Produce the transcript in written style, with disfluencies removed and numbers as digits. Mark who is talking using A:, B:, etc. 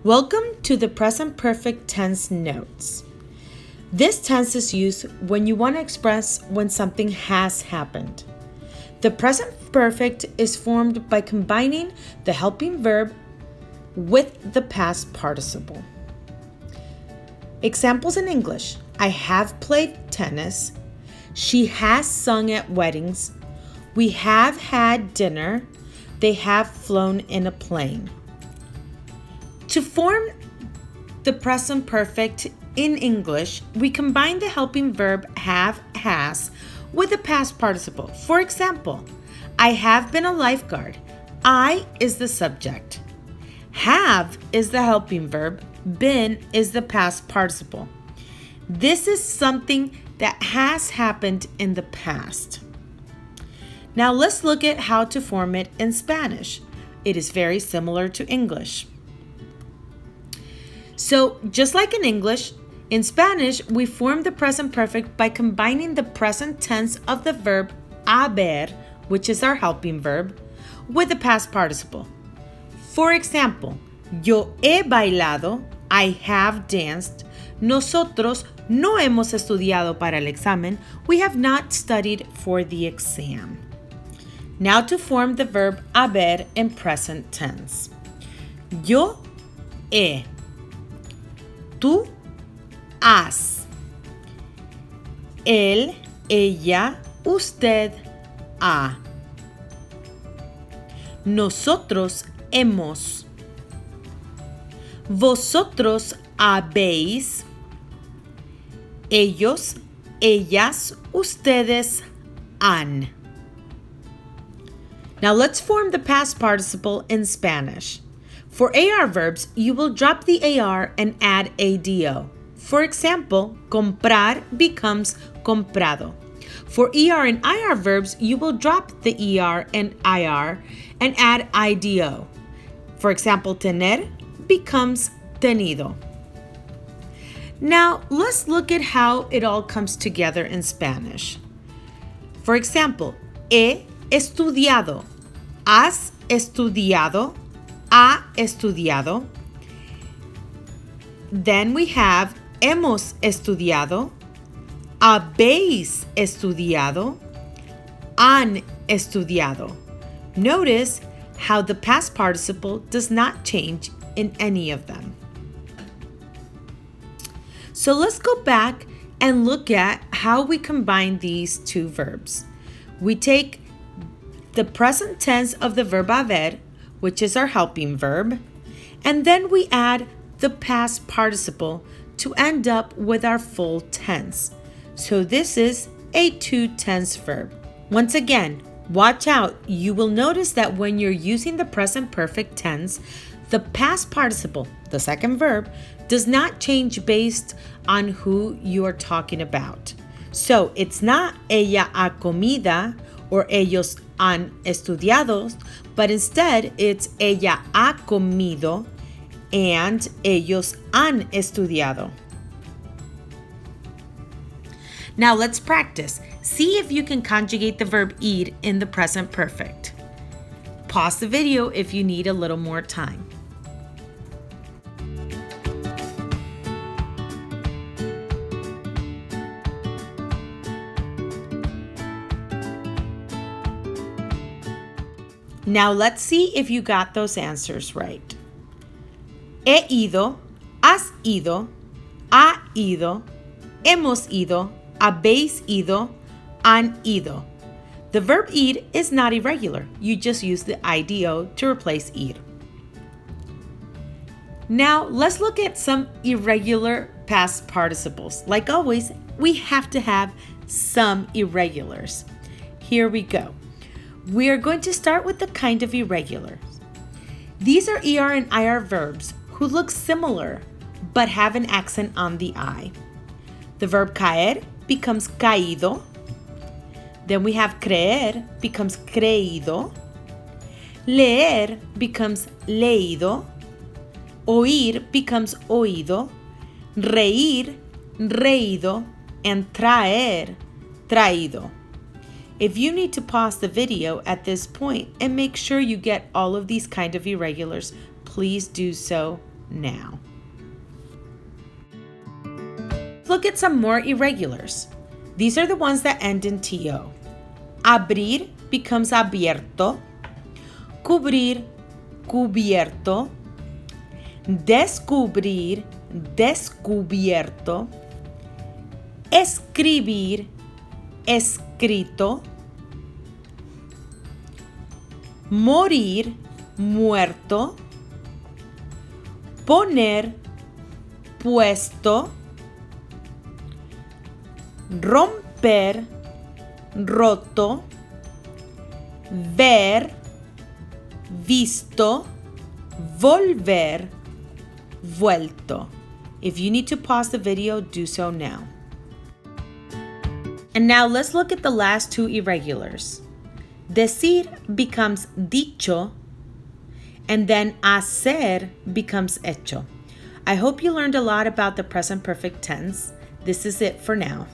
A: Welcome to the present perfect tense notes. This tense is used when you want to express when something has happened. The present perfect is formed by combining the helping verb with the past participle. Examples in English: I have played tennis. She has sung at weddings. We have had dinner. They have flown in a plane. To form the present perfect in English, we combine the helping verb have, has with the past participle. For example, I have been a lifeguard. I is the subject. Have is the helping verb. Been is the past participle. This is something that has happened in the past. Now let's look at how to form it in Spanish. It is very similar to English. So just like in English, in Spanish, we form the present perfect by combining the present tense of the verb haber, which is our helping verb, with the past participle. For example, yo he bailado, I have danced. Nosotros no hemos estudiado para el examen. We have not studied for the exam. Now to form the verb haber in present tense. Yo he. Tú has. Él, ella, usted ha. Nosotros hemos. Vosotros habéis. Ellos, ellas, ustedes han. Now let's form the past participle in Spanish. For AR verbs, you will drop the AR and add ADO. For example, comprar becomes comprado. For ER and IR verbs, you will drop the ER and IR and add IDO. For example, tener becomes tenido. Now, let's look at how it all comes together in Spanish. For example, he estudiado, has estudiado, ha estudiado. Then we have hemos estudiado, habéis estudiado, han estudiado. Notice how the past participle does not change in any of them. So let's go back and look at how we combine these two verbs. We take the present tense of the verb haber, which is our helping verb, and then we add the past participle to end up with our full tense. So this is a two-tense verb. Once again, watch out. You will notice that when you're using the present perfect tense, the past participle, the second verb, does not change based on who you are talking about. So it's not ella ha comida or ellos han estudiado, but instead it's ella ha comido and ellos han estudiado. Now let's practice. See if you can conjugate the verb ir in the present perfect. Pause the video if you need a little more time. Now let's see if you got those answers right. He ido, has ido, ha ido, hemos ido, habéis ido, han ido. The verb ir is not irregular. You just use the IDO to replace ir. Now let's look at some irregular past participles. Like always, we have to have some irregulars. Here we go. We are going to start with the kind of irregulars. These are ER and IR verbs who look similar but have an accent on the I. The verb caer becomes caído. Then we have creer becomes creído. Leer becomes leído. Oír becomes oído. Reír, reído. And traer, traído. If you need to pause the video at this point and make sure you get all of these kind of irregulars, please do so now. Look at some more irregulars. These are the ones that end in to. Abrir becomes abierto. Cubrir, cubierto. Descubrir, descubierto. Escribir, escrito. Morir, muerto. Poner, puesto. Romper, roto. Ver, visto. Volver, vuelto. If you need to pause the video, do so now. And now let's look at the last two irregulars. Decir becomes dicho, and then hacer becomes hecho. I hope you learned a lot about the present perfect tense. This is it for now.